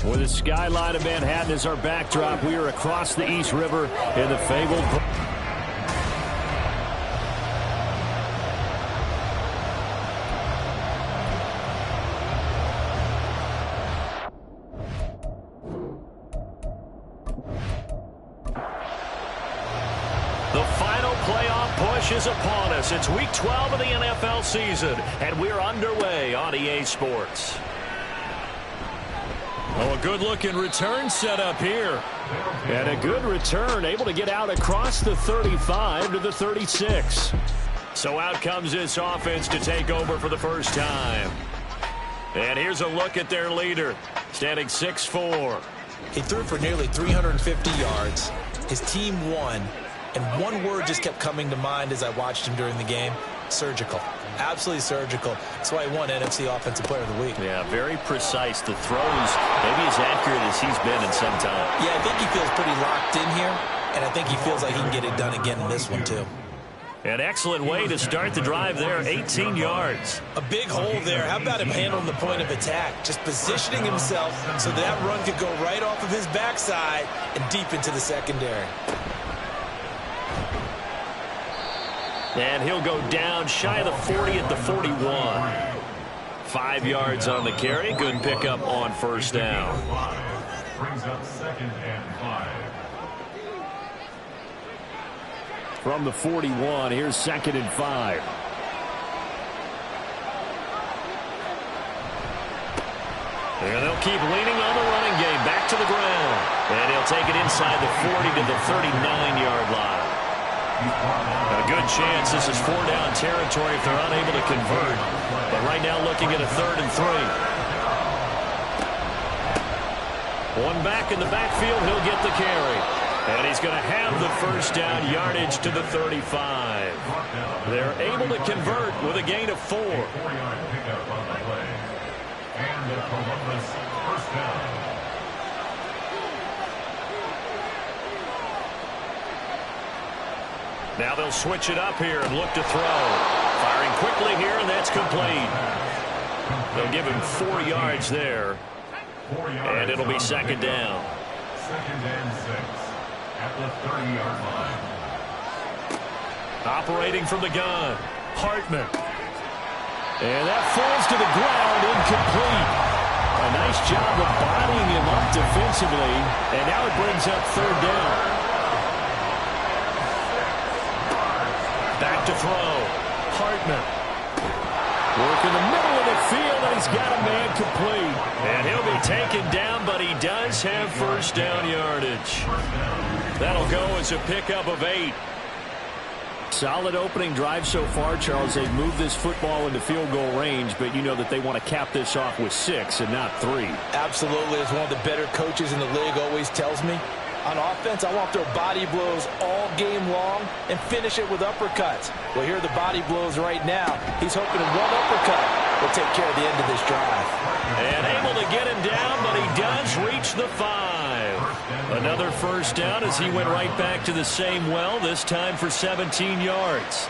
With the skyline of Manhattan as our backdrop, we are across the East River in the fabled... The final playoff push is upon us. It's Week 12 of the NFL season, and we're underway on EA Sports. Oh, a good-looking return set up here. And a good return, able to get out across the 35 to the 36. So out comes this offense to take over for the first time. And here's a look at their leader, standing 6'4". He threw for nearly 350 yards. His team won. And one word just kept coming to mind as I watched him during the game: surgical. Absolutely surgical. That's why he won NFC Offensive Player of the Week. Yeah, very precise. The throws maybe as accurate as he's been in some time. Yeah, I think he feels pretty locked in here, and I think he feels like he can get it done again in this one too. An excellent way to start the drive there, 18 yards. A big hole there. How about him handling the point of attack? Just positioning himself so that run could go right off of his backside and deep into the secondary. And he'll go down shy of the 40 at the 41. 5 yards on the carry. Good pickup on first down. Brings up 2nd and 5. From the 41, here's 2nd and 5. And they'll keep leaning on the running game. Back to the ground. And he'll take it inside the 40 to the 39-yard line. A good chance this is 4-down territory if they're unable to convert. But right now looking at a 3rd and 3. One back in the backfield, he'll get the carry. And he's going to have the first down yardage to the 35. They're able to convert with a gain of 4. And the Columbus first down. Now they'll switch it up here and look to throw. Firing quickly here, and that's complete. They'll give him 4 yards there. 4 yards. And it'll be 2nd down. 2nd and 6 at the 30-yard line. Operating from the gun, Hartman. And that falls to the ground, incomplete. A nice job of bodying him up defensively. And now it brings up 3rd down. Back to throw. Hartman. Work in the middle of the field, and he's got a man complete. And he'll be taken down, but he does have first down yardage. That'll go as a pickup of 8. Solid opening drive so far, Charles. They've moved this football into field goal range, but you know that they want to cap this off with 6 and not 3. Absolutely. As one of the better coaches in the league always tells me, on offense, I want to throw body blows all game long and finish it with uppercuts. Well, here are the body blows right now. He's hoping one uppercut will take care of the end of this drive. And able to get him down, but he does reach the 5. Another first down as he went right back to the same well, this time for 17 yards.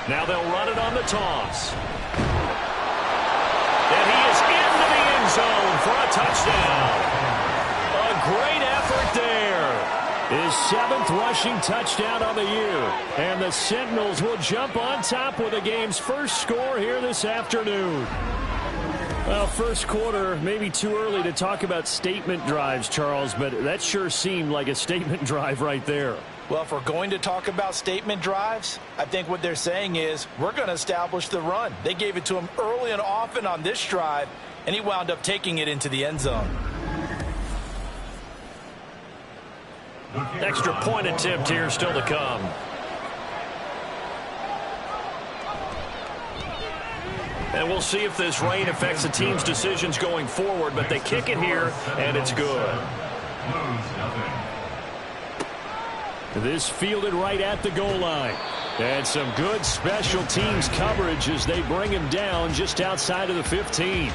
Now they'll run it on the toss. And he is into the end zone for a touchdown. A great effort there. His 7th rushing touchdown on the year. And the Sentinels will jump on top with the game's first score here this afternoon. Well, first quarter, maybe too early to talk about statement drives, Charles, but that sure seemed like a statement drive right there. Well, if we're going to talk about statement drives, I think what they're saying is we're going to establish the run. They gave it to him early and often on this drive, and he wound up taking it into the end zone. Extra point attempt here still to come. And we'll see if this rain affects the team's decisions going forward, but they kick it here, and it's good. This fielded right at the goal line. And some good special teams coverage as they bring him down just outside of the 15.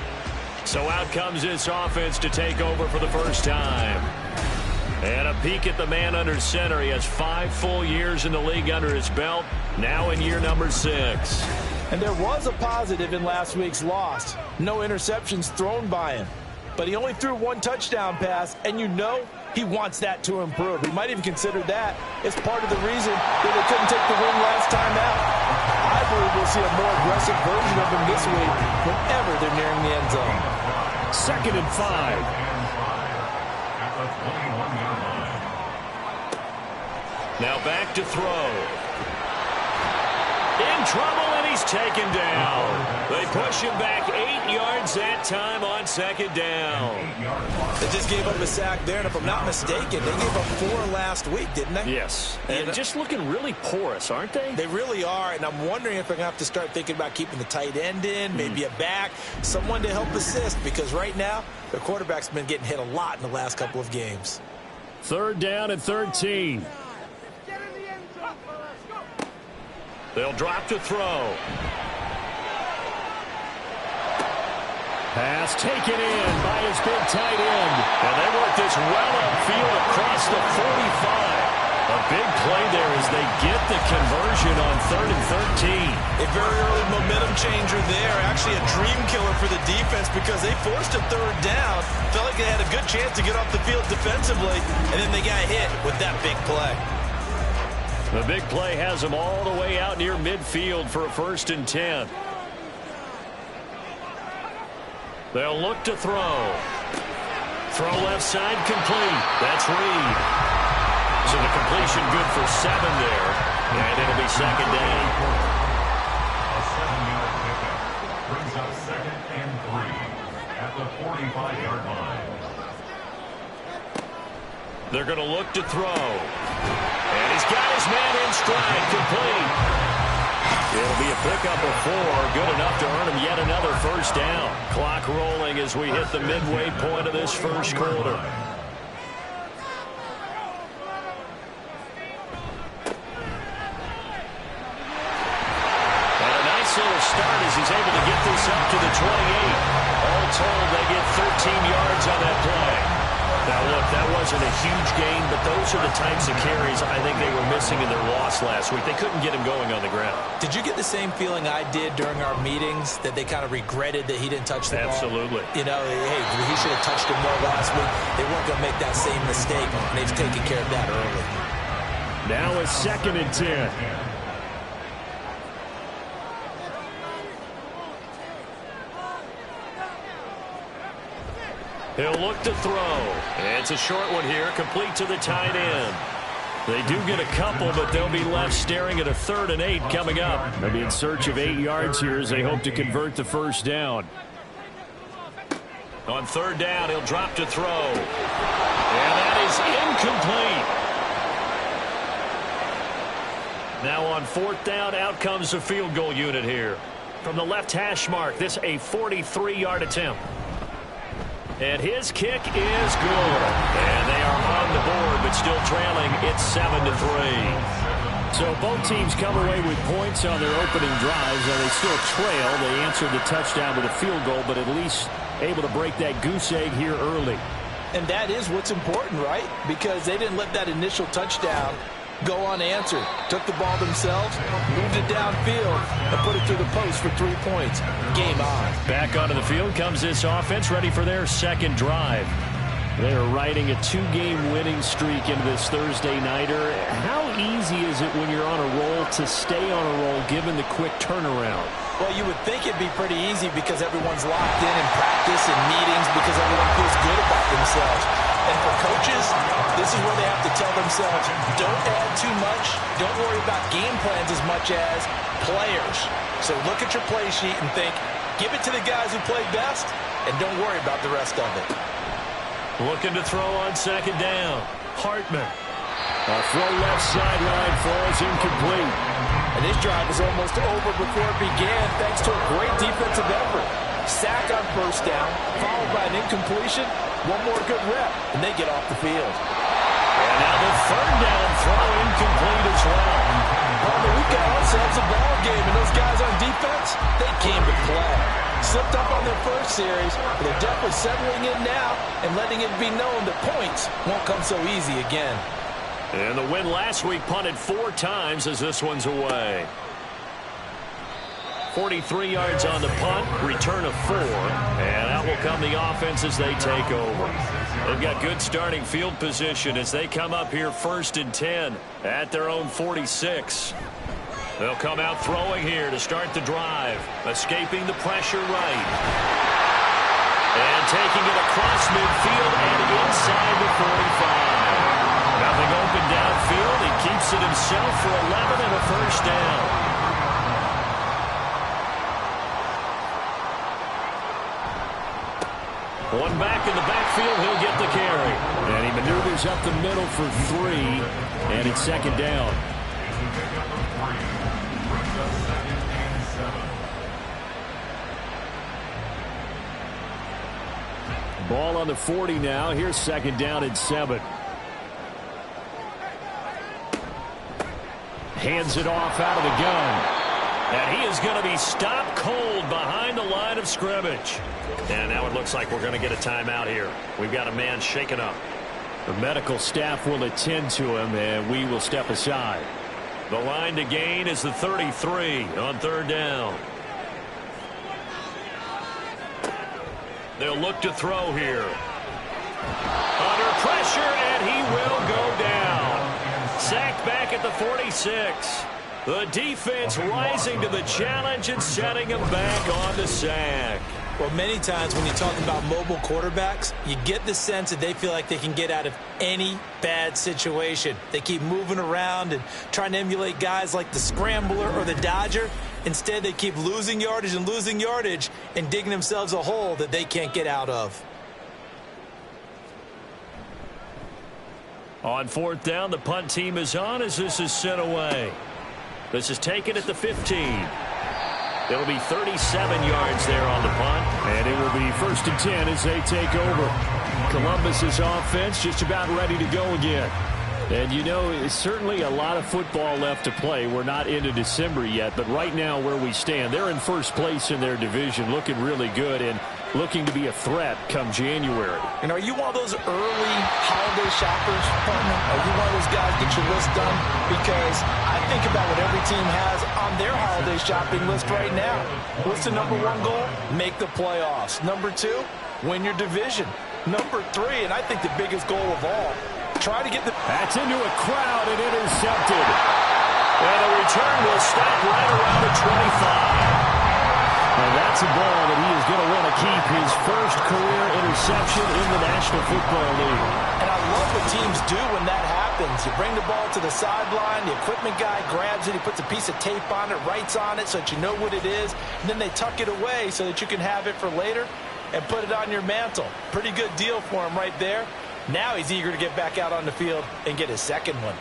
So out comes this offense to take over for the first time. And a peek at the man under center. He has 5 full years in the league under his belt, now in year number 6. And there was a positive in last week's loss. No interceptions thrown by him. But he only threw one touchdown pass, and you know he wants that to improve. He might even consider that as part of the reason that they couldn't take the win last time out. I believe we'll see a more aggressive version of him this week whenever they're nearing the end zone. 2nd and 5. At the 21-yard line. Now back to throw. In trouble, and he's taken down. They push him back 8 yards that time on 2nd down. They just gave up a sack there, and if I'm not mistaken, they gave up 4 last week, didn't they? Yes, and just looking really porous, aren't they? They really are, and I'm wondering if they're going to have to start thinking about keeping the tight end in, maybe a back, someone to help assist, because right now, their quarterback's been getting hit a lot in the last couple of games. 3rd down and 13. They'll drop to throw. Pass taken in by his big tight end. And they work this well upfield across the 45. A big play there as they get the conversion on 3rd and 13. A very early momentum changer there. Actually a dream killer for the defense because they forced a 3rd down. Felt like they had a good chance to get off the field defensively, and then they got hit with that big play. The big play has them all the way out near midfield for a 1st and 10. They'll look to throw. Throw left side complete. That's Reed. So the completion good for 7 there. And it'll be 2nd down. A 7-yard pickup brings up 2nd and 3 at the 45-yard line. They're going to look to throw. And he's got his man in stride, complete. It'll be a pickup of 4, good enough to earn him yet another 1st down. Clock rolling as we hit the midway point of this 1st quarter. And a nice little start as he's able to get this up to the 28. All told, they get 13 yards on that play. Now, look, that wasn't a huge gain, but those are the types of carries I think they were missing in their loss last week. They couldn't get him going on the ground. Did you get the same feeling I did during our meetings, that they kind of regretted that he didn't touch the ball? Absolutely. You know, hey, he should have touched him more last week. They weren't going to make that same mistake, and they've taken care of that early. Now it's 2nd and 10. He'll look to throw. It's a short one here, complete to the tight end. They do get a couple, but they'll be left staring at a 3rd and 8 coming up. They'll be in search of 8 yards here as they hope to convert the 1st down. On 3rd down, he'll drop to throw. And that is incomplete. Now on 4th down, out comes the field goal unit here. From the left hash mark, this a 43-yard attempt. And his kick is good. And they are on the board, but still trailing. It's 7-3. So both teams come away with points on their opening drives, and they still trail. They answered the touchdown with a field goal, but at least able to break that goose egg here early. And that is what's important, right? Because they didn't let that initial touchdown go unanswered. Took the ball themselves, moved it downfield, and put it through the post for 3 points. Game on. Back onto the field comes this offense, ready for their 2nd drive. They are riding a 2-game winning streak into this Thursday nighter. How easy is it when you're on a roll to stay on a roll given the quick turnaround? Well, you would think it'd be pretty easy because everyone's locked in practice and meetings because everyone feels good about themselves. And for coaches, this is where they have to tell themselves, don't add too much, don't worry about game plans as much as players. So look at your play sheet and think, give it to the guys who play best, and don't worry about the rest of it. Looking to throw on 2nd down. Hartman. A throw left sideline falls incomplete. And this drive was almost over before it began thanks to a great defensive effort. Sack on 1st down, followed by an incompletion. One more good rep, and they get off the field. And now the 3rd down throw incomplete as well. Well, we got ourselves a ball game, and those guys on defense, they came to play. Slipped up on their first series, but they're definitely settling in now and letting it be known that points won't come so easy again. And the win last week punted 4 times as this one's away. 43 yards on the punt, return of 4, and out will come the offense as they take over. They've got good starting field position as they come up here 1st and 10 at their own 46. They'll come out throwing here to start the drive, escaping the pressure right. And taking it across midfield and inside the 45. Nothing open downfield. He keeps it himself for 11 and a first down. One back in the backfield, he'll get the carry. And he maneuvers up the middle for 3, and it's 2nd down. Ball on the 40 now. Here's 2nd down and 7. Hands it off out of the gun. And he is going to be stopped cold behind the line of scrimmage. And now it looks like we're going to get a timeout here. We've got a man shaken up. The medical staff will attend to him, and we will step aside. The line to gain is the 33 on 3rd down. They'll look to throw here. Under pressure, and he will go down. Sacked back at the 46. The defense rising to the challenge and setting him back on the sack. Well, many times when you talk about mobile quarterbacks, you get the sense that they feel like they can get out of any bad situation. They keep moving around and trying to emulate guys like the Scrambler or the Dodger. Instead, they keep losing yardage and digging themselves a hole that they can't get out of. On 4th down, the punt team is on as this is sent away. This is taken at the 15. It'll be 37 yards there on the punt. And it will be 1st and 10 as they take over. Columbus's offense just about ready to go again. And, you know, it's certainly a lot of football left to play. We're not into December yet, but right now where we stand, they're in 1st place in their division, looking really good and looking to be a threat come January. And are you one of those early holiday shoppers, partner? Are you one of those guys get your list done? Because I think about what every team has on their holiday shopping list right now. What's the #1 goal? Make the playoffs. #2, win your division. #3, and I think the biggest goal of all, try to get the... That's into a crowd and intercepted. And the return will stop right around the 25. And that's a ball that he is going to want to keep, his first career interception in the National Football League. And I love what teams do when that happens. You bring the ball to the sideline, the equipment guy grabs it, he puts a piece of tape on it, writes on it so that you know what it is, and then they tuck it away so that you can have it for later and put it on your mantle. Pretty good deal for him right there. Now he's eager to get back out on the field and get his second one.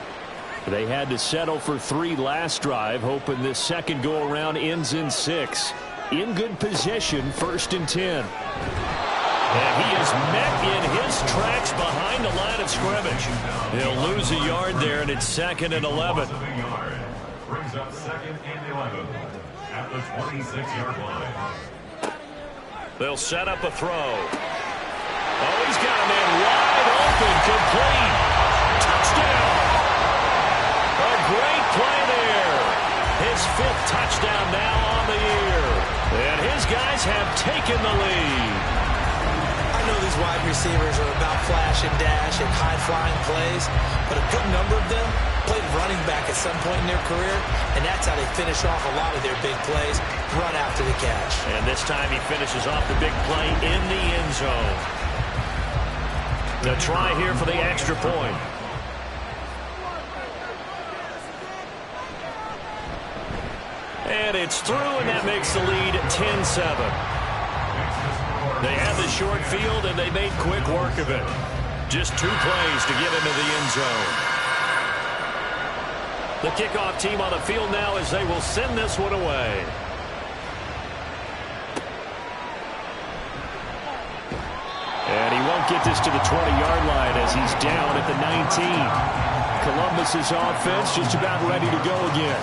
They had to settle for 3 last drive, hoping this second go-around ends in 6. In good position, 1st and 10. And he is met in his tracks behind the line of scrimmage. He'll lose a yard there, and it's 2nd and 11. Brings up 2nd and 11 at the 26-yard line. They'll set up a throw. Oh, he's got a man wide open, complete. Touchdown. A great play there. His 5th touchdown now on the year. And his guys have taken the lead. I know these wide receivers are about flash and dash and high-flying plays, but a good number of them played running back at some point in their career, and that's how they finish off a lot of their big plays, run after the catch. And this time he finishes off the big play in the end zone. The try here for the extra point. And it's through, and that makes the lead 10-7. They had the short field, and they made quick work of it. Just 2 plays to get into the end zone. The kickoff team on the field now as they will send this one away. And he won't get this to the 20-yard line as he's down at the 19. Columbus's offense just about ready to go again.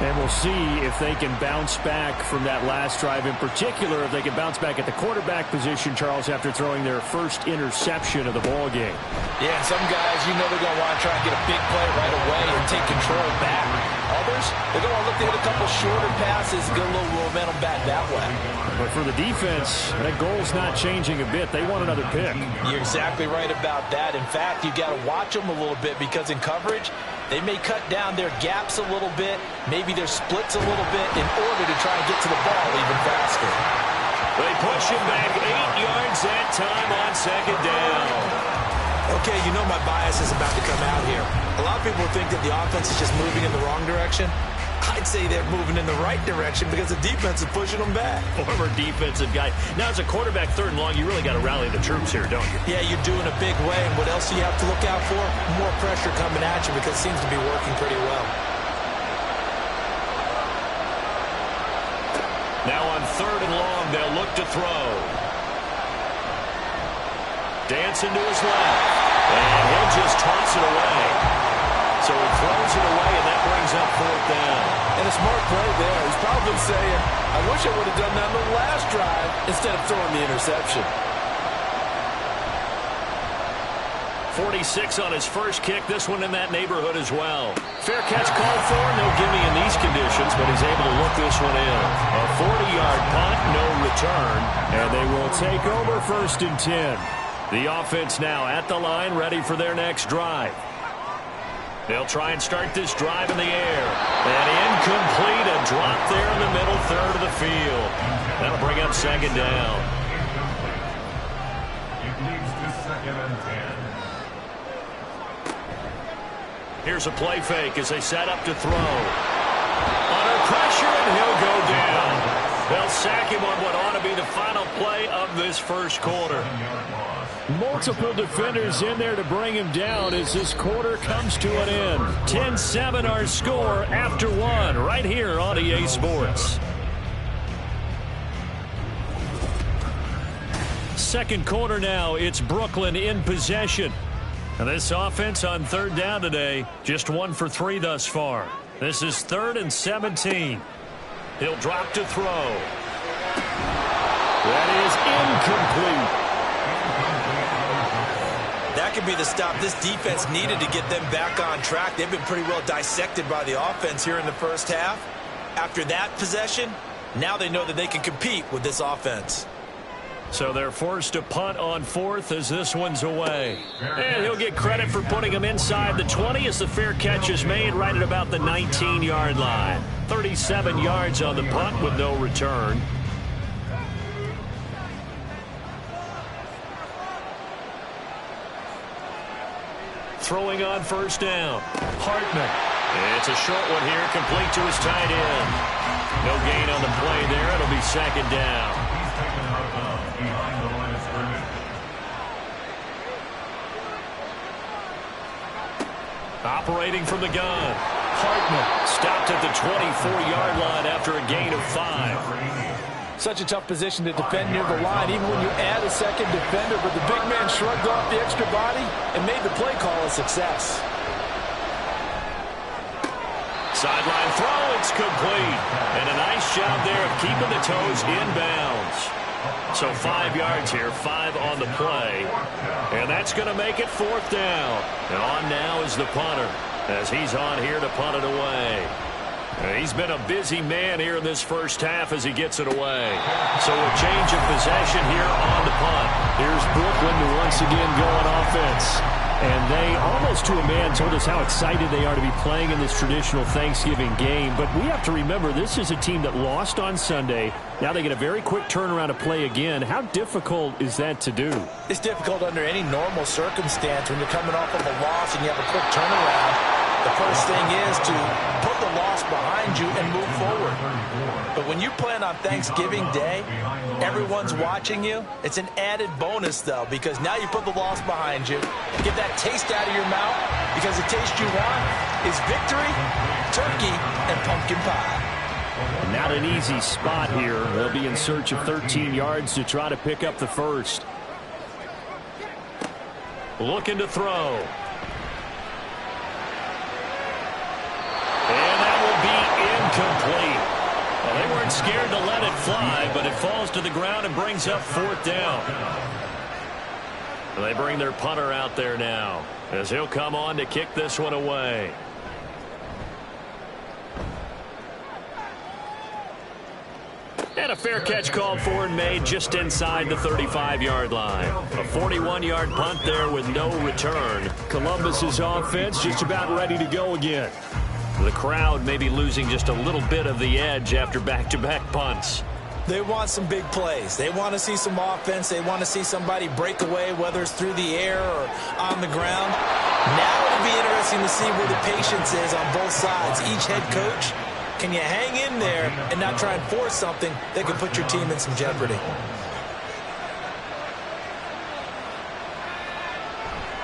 And we'll see if they can bounce back from that last drive. In particular, if they can bounce back at the quarterback position, Charles, after throwing their first interception of the ball game. Yeah, some guys, you know they're going to want to try and get a big play right away and take control back. Although numbers, they're going to look to hit a couple shorter passes, get a little momentum back that way. But for the defense, that goal's not changing a bit. They want another pick. You're exactly right about that. In fact, you got to watch them a little bit because in coverage, they may cut down their gaps a little bit, maybe their splits a little bit in order to try and get to the ball even faster. They push him back 8 yards that time on second down. Okay, you know my bias is about to come out here. A lot of people think that the offense is just moving in the wrong direction. I'd say they're moving in the right direction because the defense is pushing them back. Former defensive guy. Now, as a quarterback, 3rd and long, you really got to rally the troops here, don't you? Yeah, you're doing a big way. And what else do you have to look out for? More pressure coming at you because it seems to be working pretty well. Now on 3rd and long, they'll look to throw. Dancing to his left. And he'll just toss it away. So he throws it away, and that brings up 4th down. And a smart play there. He's probably saying, I wish I would have done that on the last drive instead of throwing the interception. 46 on his first kick. This one in that neighborhood as well. Fair catch called for. No gimme in these conditions, but he's able to look this one in. A 40-yard punt, no return. And they will take over 1st and 10. The offense now at the line, ready for their next drive. They'll try and start this drive in the air. And incomplete, a drop there in the middle third of the field. That'll bring up 2nd down. It leads to 2nd and 10. Here's a play fake as they set up to throw. Under pressure, and he'll go down. They'll sack him on what ought to be the final play of this first quarter. Multiple defenders in there to bring him down as this quarter comes to an end. 10-7 our score after 1 right here on EA Sports. Second quarter now, it's Brooklyn in possession. And this offense on 3rd down today, just 1 for 3 thus far. This is 3rd and 17. He'll drop to throw. That is incomplete. That could be the stop this defense needed to get them back on track. They've been pretty well dissected by the offense here in the first half. After that possession, now they know that they can compete with this offense. So they're forced to punt on 4th as this one's away. And he'll get credit for putting him inside the 20 as the fair catch is made right at about the 19-yard line. 37 yards on the punt with no return. Throwing on 1st down. Hartman. It's a short one here, complete to his tight end. No gain on the play there. It'll be 2nd down. He's taken out behind the line of scrimmage. Operating from the gun. Hartman stopped at the 24-yard line after a gain of 5. Such a tough position to defend near the line, even when you add a second defender, but the big man shrugged off the extra body and made the play call a success. Sideline throw, it's complete. And a nice job there of keeping the toes in bounds. So 5 yards here, 5 on the play. And that's going to make it 4th down. And on now is the punter as he's on here to punt it away. He's been a busy man here in this first half as he gets it away. So a change of possession here on the punt. Here's Brooklyn to once again go on offense. And they, almost to a man, told us how excited they are to be playing in this traditional Thanksgiving game. But we have to remember, this is a team that lost on Sunday. Now they get a very quick turnaround to play again. How difficult is that to do? It's difficult under any normal circumstance when you're coming off of a loss and you have a quick turnaround. The first thing is to put the loss behind you and move forward. But when you plan on Thanksgiving Day, everyone's watching you. It's an added bonus, though, because now you put the loss behind you. Get that taste out of your mouth, because the taste you want is victory, turkey, and pumpkin pie. Not an easy spot here. They'll be in search of 13 yards to try to pick up the first. Looking to throw. And that will be incomplete. Well, they weren't scared to let it fly, but it falls to the ground and brings up 4th down. They bring their punter out there now as he'll come on to kick this one away. And a fair catch called for and made just inside the 35-yard line. A 41-yard punt there with no return. Columbus's offense just about ready to go again. The crowd may be losing just a little bit of the edge after back-to-back punts. They want some big plays. They want to see some offense. They want to see somebody break away, whether it's through the air or on the ground. Now it'll be interesting to see where the patience is on both sides. Each head coach, can you hang in there and not try and force something that could put your team in some jeopardy?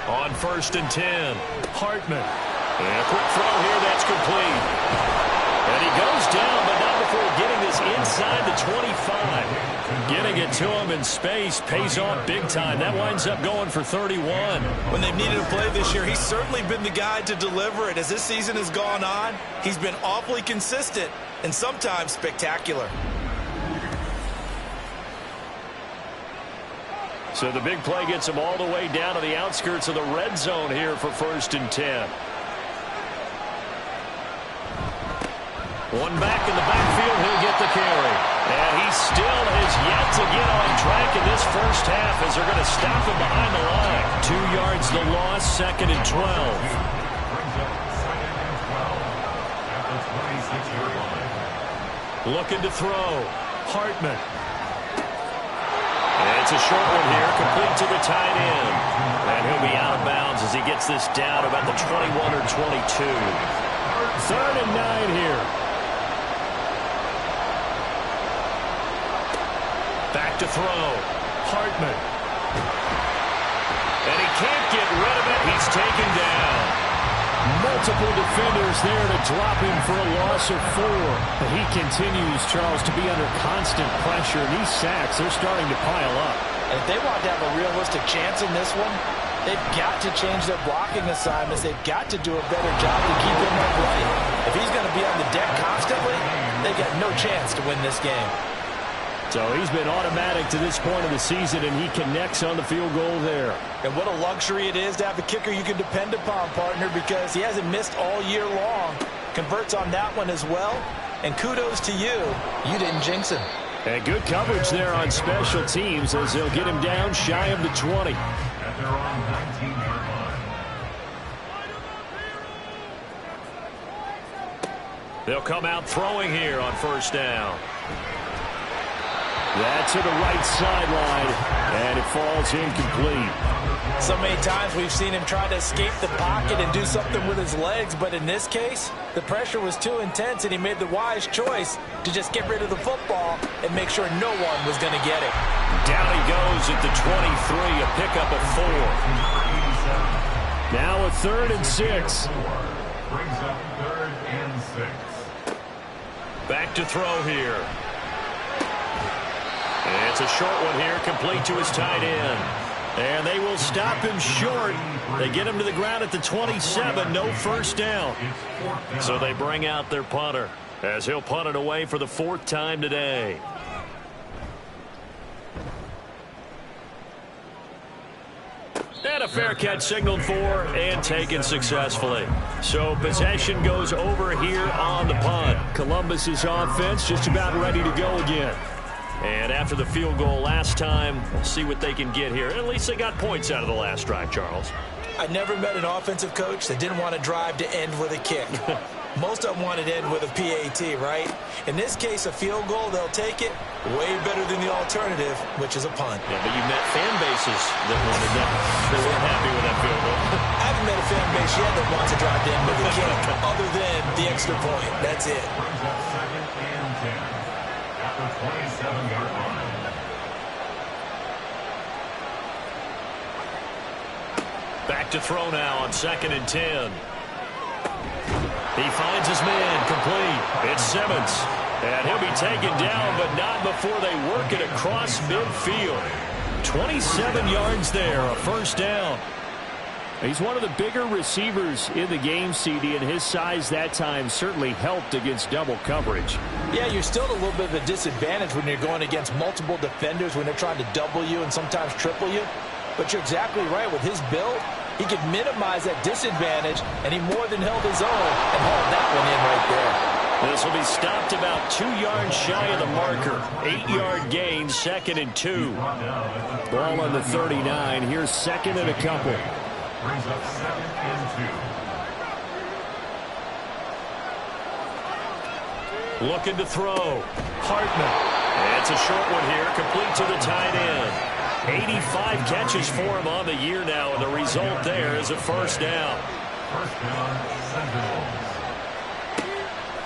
On 1st and 10, Hartman. And a quick throw here that's complete. And he goes down, but not before getting this inside the 25. Getting it to him in space pays off big time. That winds up going for 31. When they've needed a play this year, he's certainly been the guy to deliver it. As this season has gone on, he's been awfully consistent and sometimes spectacular. So the big play gets him all the way down to the outskirts of the red zone here for 1st and 10. One back in the backfield, he'll get the carry. And he still has yet to get on track in this first half as they're going to stop him behind the line. 2 yards the loss, 2nd and 12. Brings up 2nd and 12 at the 26-yard line. Looking to throw. Hartman. And it's a short one here, complete to the tight end. And he'll be out of bounds as he gets this down about the 21 or 22. 3rd and 9 here. Back to throw. Hartman. And he can't get rid of it. He's taken down. Multiple defenders there to drop him for a loss of 4. But he continues, Charles, to be under constant pressure. And these sacks, they're starting to pile up. And if they want to have a realistic chance in this one, they've got to change their blocking assignments. They've got to do a better job to keep him upright. If he's going to be on the deck constantly, they've got no chance to win this game. So he's been automatic to this point of the season, and he connects on the field goal there. And what a luxury it is to have a kicker you can depend upon, partner, because he hasn't missed all year long. Converts on that one as well. And kudos to you. You didn't jinx him. And good coverage there on special teams as they'll get him down shy of the 20. At their own 19-yard line. They'll come out throwing here on 1st down. That's to the right sideline, and it falls incomplete. So many times we've seen him try to escape the pocket and do something with his legs, but in this case, the pressure was too intense, and he made the wise choice to just get rid of the football and make sure no one was going to get it. Down he goes at the 23, a pickup of 4. Now a 3rd and 6. Brings up 3rd and 6. Back to throw here. And it's a short one here, complete to his tight end. And they will stop him short. They get him to the ground at the 27, no 1st down. So they bring out their punter as he'll punt it away for the 4th time today. And a fair catch signaled for and taken successfully. So possession goes over here on the punt. Columbus's offense just about ready to go again. And after the field goal last time, we'll see what they can get here. At least they got points out of the last drive, Charles. I never met an offensive coach that didn't want to drive to end with a kick. Most of them wanted to end with a PAT, right? In this case, a field goal, they'll take it. Way better than the alternative, which is a punt. Yeah, but you met fan bases that wanted that. They weren't happy with that field goal. I haven't met a fan base yet that wants to drive to end with a kick, other than the extra point. That's it. Brings up 2nd and 10 at the 27-yard line. Back to throw now on 2nd and 10. He finds his man complete. It's Simmons. And he'll be taken down, but not before they work it across midfield. 27 yards there, a 1st down. He's one of the bigger receivers in the game, CD, and his size that time certainly helped against double coverage. Yeah, you're still at a little bit of a disadvantage when you're going against multiple defenders when they're trying to double you and sometimes triple you. But you're exactly right. With his build, he could minimize that disadvantage, and he more than held his own and hauled that one in right there. This will be stopped about 2 yards shy of the marker. 8-yard gain, 2nd and 2. Ball on the 39. Here's 2nd and a couple. Brings up 2nd and 2. Looking to throw. Hartman. It's a short one here, complete to the tight end. 85 catches for him on the year now, and the result there is a first down. First down, Sentinel.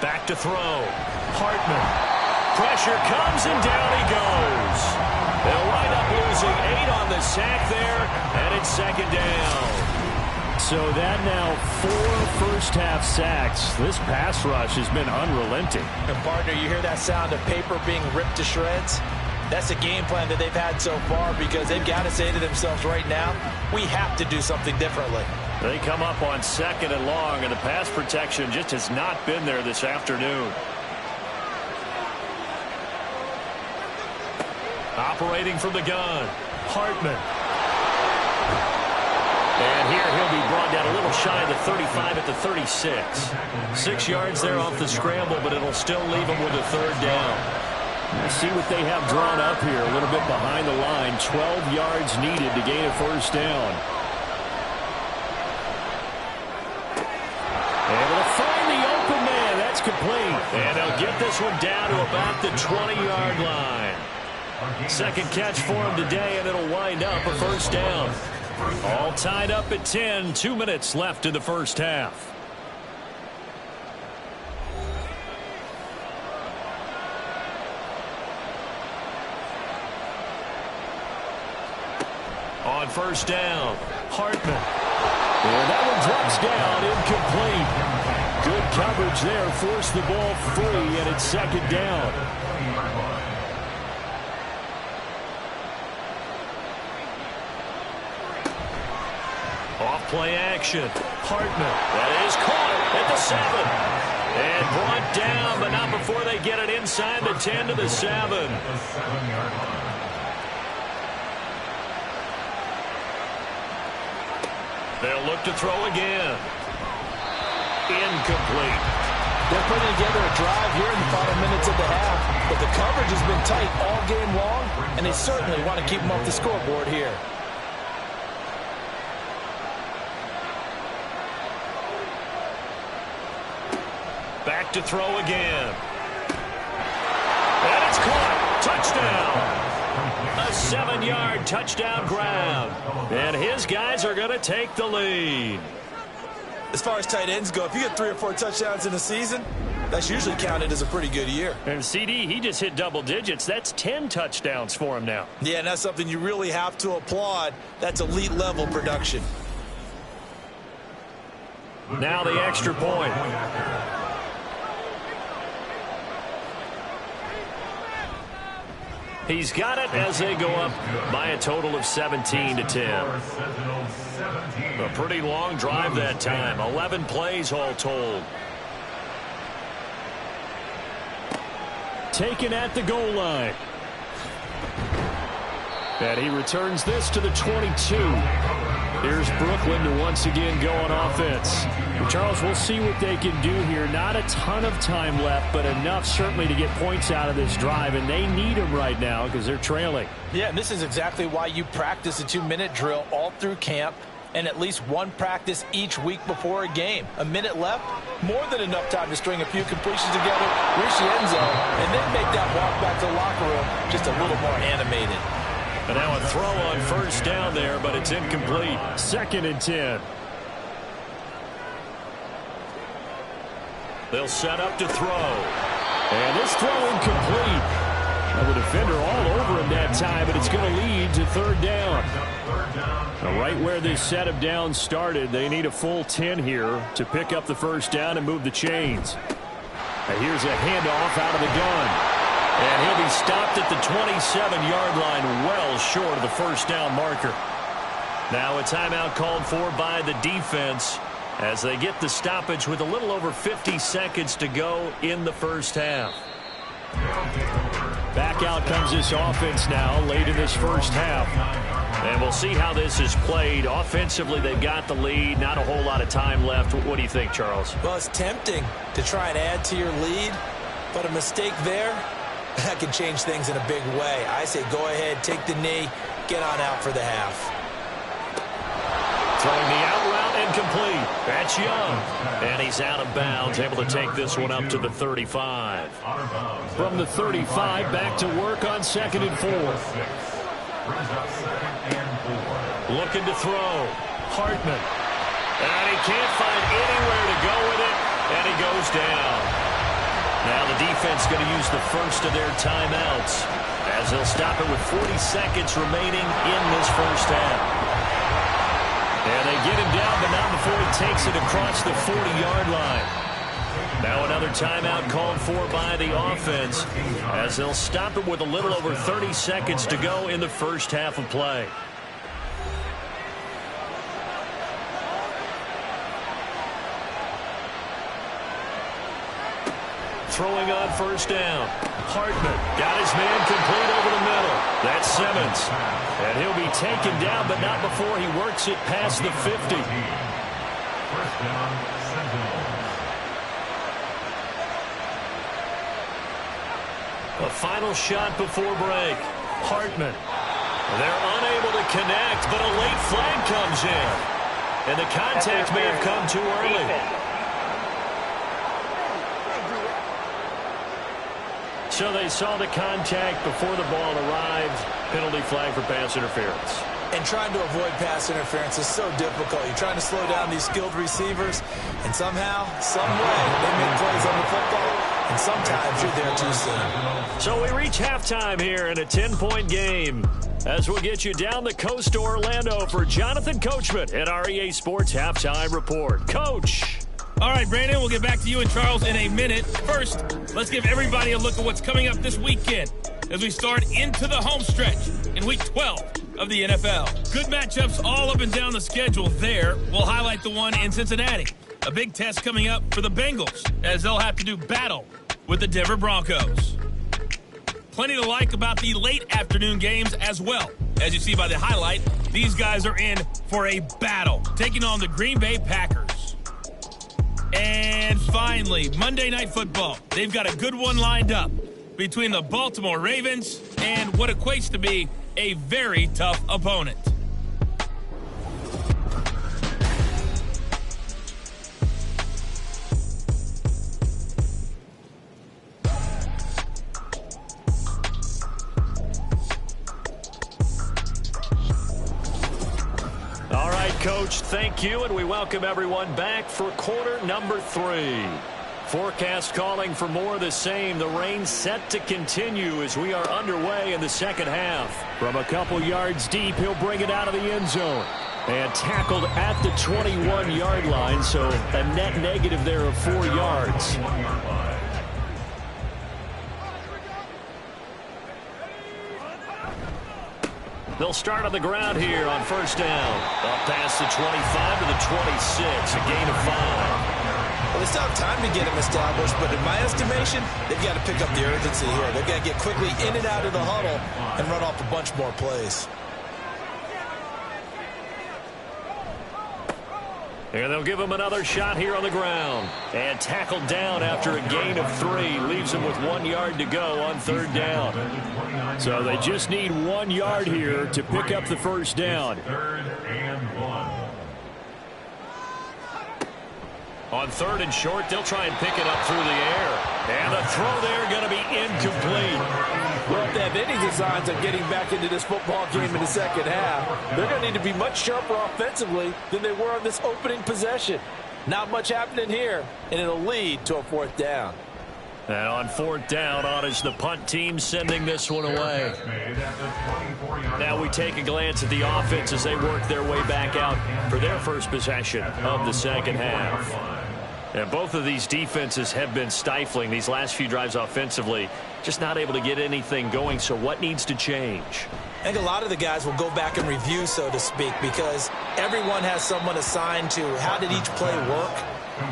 Back to throw. Hartman. Pressure comes, and down he goes. They'll wind up losing 8 on the sack there, and it's 2nd down. So that now 4 first-half sacks. This pass rush has been unrelenting. And partner, you hear that sound of paper being ripped to shreds? That's the game plan that they've had so far, because they've got to say to themselves right now, we have to do something differently. They come up on 2nd and long, and the pass protection just has not been there this afternoon. Operating from the gun, Hartman. And here he'll be brought down a little shy of the 35 at the 36. 6 yards there off the scramble, but it'll still leave him with a 3rd down. Let's see what they have drawn up here. A little bit behind the line. 12 yards needed to gain a first down. Able to find the open man. That's complete. And they'll get this one down to about the 20-yard line. 2nd catch for him today, and it'll wind up a first down. All tied up at 10. 2 minutes left in the first half. On first down, Hartman. And that one drops down, incomplete. Good coverage there, forced the ball free, and it's 2nd down. Off play action, Hartman. That is caught at the 7. And brought down, but not before they get it inside the 10 to the 7. They'll look to throw again. Incomplete. They're putting together a drive here in the final minutes of the half, but the coverage has been tight all game long, and they certainly want to keep them off the scoreboard here. Back to throw again. And it's caught. Touchdown. A 7-yard touchdown grab. And his guys are going to take the lead. As far as tight ends go, if you get 3 or 4 touchdowns in a season, that's usually counted as a pretty good year. And CD, he just hit double digits. That's 10 touchdowns for him now. Yeah, and that's something you really have to applaud. That's elite level production. Now the extra point. He's got it as they go up by a total of 17 to 10. A pretty long drive that time. 11 plays all told. Taken at the goal line. And he returns this to the 22. Here's Brooklyn to once again go on offense. Charles, we'll see what they can do here. Not a ton of time left, but enough certainly to get points out of this drive, and they need them right now because they're trailing. Yeah, and this is exactly why you practice a 2-minute drill all through camp and at least one practice each week before a game. A minute left, more than enough time to string a few completions together, reach the end zone, and then make that walk back to the locker room just a little more animated. And now a throw on first down there, but it's incomplete. 2nd and 10. They'll set up to throw. And this throw incomplete. Now the defender all over him that time, but it's going to lead to 3rd down. Now right where this set of downs started, they need a full 10 here to pick up the first down and move the chains. Now here's a handoff out of the gun. And he'll be stopped at the 27-yard line, well short of the first down marker. Now a timeout called for by the defense as they get the stoppage with a little over 50 seconds to go in the first half. Back out comes this offense now late in this first half. And we'll see how this is played. Offensively, they've got the lead. Not a whole lot of time left. What do you think, Charles? Well, it's tempting to try and add to your lead, but a mistake there, that can change things in a big way. I say go ahead, take the knee, get on out for the half. Throwing the out route incomplete. That's Young. And he's out of bounds, able to take this one up to the 35. From the 35, back to work on 2nd and 4. Looking to throw. Hartman. And he can't find anywhere to go with it, and he goes down. Now the defense going to use the first of their timeouts as they'll stop it with 40 seconds remaining in this first half. And they get him down, but not before he takes it across the 40-yard line. Now another timeout called for by the offense as they'll stop it with a little over 30 seconds to go in the first half of play. Throwing on first down. Hartman got his man complete over the middle. That's Simmons. And he'll be taken down, but not before he works it past the 50. First down, Sentinel. A final shot before break. Hartman. They're unable to connect, but a late flag comes in. And the contact may have come too early. So they saw the contact before the ball arrived. Penalty flag for pass interference. And trying to avoid pass interference is so difficult. You're trying to slow down these skilled receivers, and somehow, some way, they make plays on the football, and sometimes you're there too soon. So we reach halftime here in a 10-point game as we'll get you down the coast to Orlando for Jonathan Coachman at our EA Sports Halftime Report. Coach. All right, Brandon, we'll get back to you and Charles in a minute. First, let's give everybody a look at what's coming up this weekend as we start into the home stretch in Week 12 of the NFL. Good matchups all up and down the schedule there. We'll highlight the one in Cincinnati. A big test coming up for the Bengals as they'll have to do battle with the Denver Broncos. Plenty to like about the late afternoon games as well. As you see by the highlight, these guys are in for a battle, taking on the Green Bay Packers. And finally, Monday Night Football. They've got a good one lined up between the Baltimore Ravens and what equates to be a very tough opponent. Coach, thank you, and we welcome everyone back for quarter number 3. Forecast calling for more of the same. The rain set to continue as we are underway in the second half. From a couple yards deep, he'll bring it out of the end zone. And tackled at the 21-yard line, so a net negative there of 4 yards. They'll start on the ground here on first down. Up past the 25 to the 26, a gain of 5. Well, they still have time to get him established, but in my estimation, they've got to pick up the urgency here. They've got to get quickly in and out of the huddle and run off a bunch more plays. And they'll give him another shot here on the ground. And tackled down after a gain of 3. Leaves him with 1 yard to go on third down. So they just need 1 yard here to pick up the first down. Third and 1. On third and short, they'll try and pick it up through the air. And the throw there going to be incomplete. Well, if they have any designs of getting back into this football game in the second half, they're going to need to be much sharper offensively than they were on this opening possession. Not much happening here, and it'll lead to a fourth down. And on fourth down, on is the punt team sending this one away. Now we take a glance at the offense as they work their way back out for their first possession of the second half. And both of these defenses have been stifling these last few drives offensively, just not able to get anything going. So what needs to change? I think a lot of the guys will go back and review, so to speak, because everyone has someone assigned to how did each play work.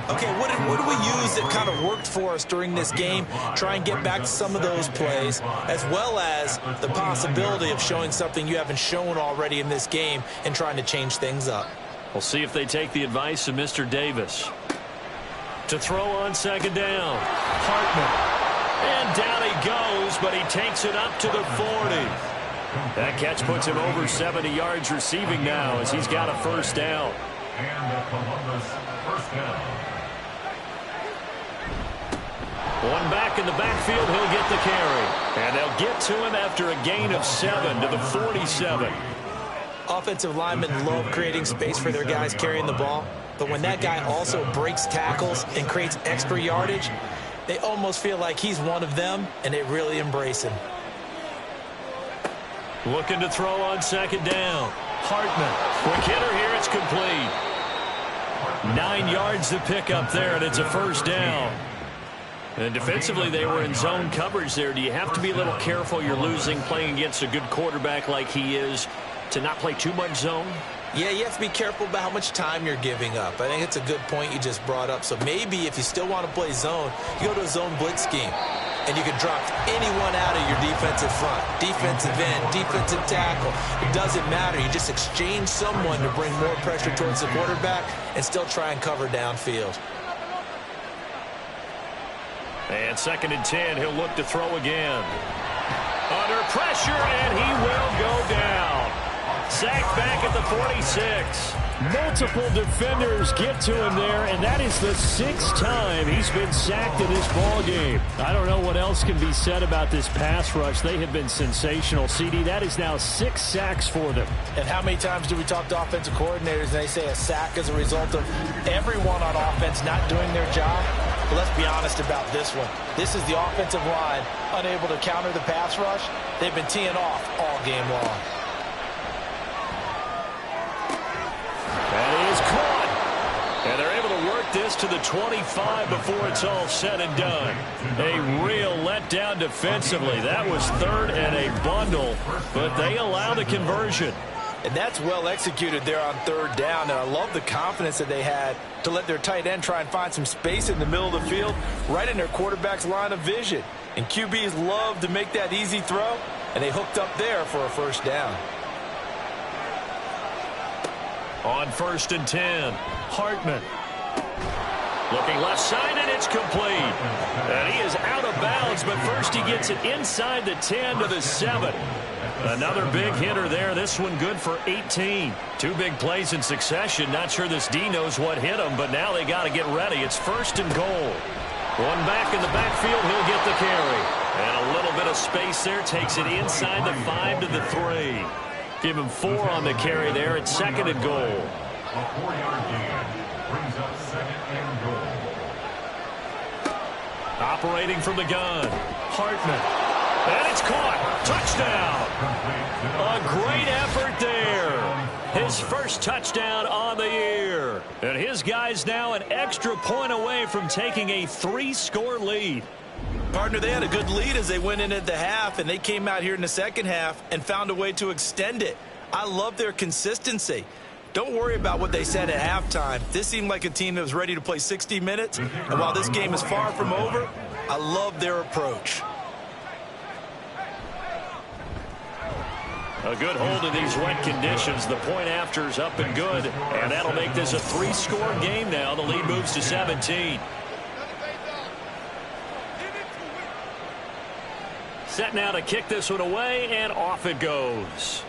Okay, what do we use that kind of worked for us during this game? Try and get back to some of those plays, as well as the possibility of showing something you haven't shown already in this game and trying to change things up. We'll see if they take the advice of Mr. Davis. To throw on second down, Hartman. And down he goes, but he takes it up to the 40. That catch puts him over 70 yards receiving now as he's got a first down. And a Columbus first down. One back in the backfield, he'll get the carry. And they'll get to him after a gain of 7 to the 47. Offensive linemen love creating space for their guys carrying the ball, but when that guy also breaks tackles and creates extra yardage, they almost feel like he's one of them, and they really embrace him. Looking to throw on second down. Hartman. Quick hitter here. It's complete. 9 yards to pick up there, and it's a first down. And defensively, they were in zone coverage there. Do you have to be a little careful you're losing playing against a good quarterback like he is to not play too much zone? Yeah, you have to be careful about how much time you're giving up. I think it's a good point you just brought up. So maybe if you still want to play zone, you go to a zone blitz scheme. And you can drop anyone out of your defensive front, defensive end, defensive tackle. It doesn't matter. You just exchange someone to bring more pressure towards the quarterback and still try and cover downfield. And 2nd and 10, he'll look to throw again. Under pressure, and he will go down. Sacked back at the 46. Multiple defenders get to him there, and that is the 6th time he's been sacked in this ball game. I don't know what else can be said about this pass rush. They have been sensational. CD, that is now 6 sacks for them. And how many times do we talk to offensive coordinators and they say a sack is a result of everyone on offense not doing their job? But let's be honest about this one. This is the offensive line unable to counter the pass rush. They've been teeing off all game long. That is caught. And they're able to work this to the 25 before it's all said and done. A real letdown defensively. That was 3rd and a bundle, but they allow the conversion. And that's well executed there on 3rd down. And I love the confidence that they had to let their tight end try and find some space in the middle of the field, right in their quarterback's line of vision. And QBs love to make that easy throw, and they hooked up there for a first down. On 1st and 10, Hartman. Looking left side, and it's complete. And he is out of bounds, but first he gets it inside the 10 to the 7. Another big hitter there. This one good for 18. 2 big plays in succession. Not sure this D knows what hit him, but now they got to get ready. It's 1st and goal. One back in the backfield. He'll get the carry. And a little bit of space there. Takes it inside the 5 to the 3. Give him 4 on the carry there. It's 2nd and goal. A 4-yard gain brings up 2nd and goal. Operating from the gun, Hartman. And it's caught. Touchdown. A great effort there. His first touchdown on the year. And his guys now an extra point away from taking a 3-score lead. Partner, they had a good lead as they went in at the half, and they came out here in the second half and found a way to extend it. I love their consistency. Don't worry about what they said at halftime. This seemed like a team that was ready to play 60 minutes, and while this game is far from over, I love their approach. A good hold of these wet conditions. The point after is up and good, and that'll make this a 3-score game now. The lead moves to 17. Set now to kick this one away, and off it goes.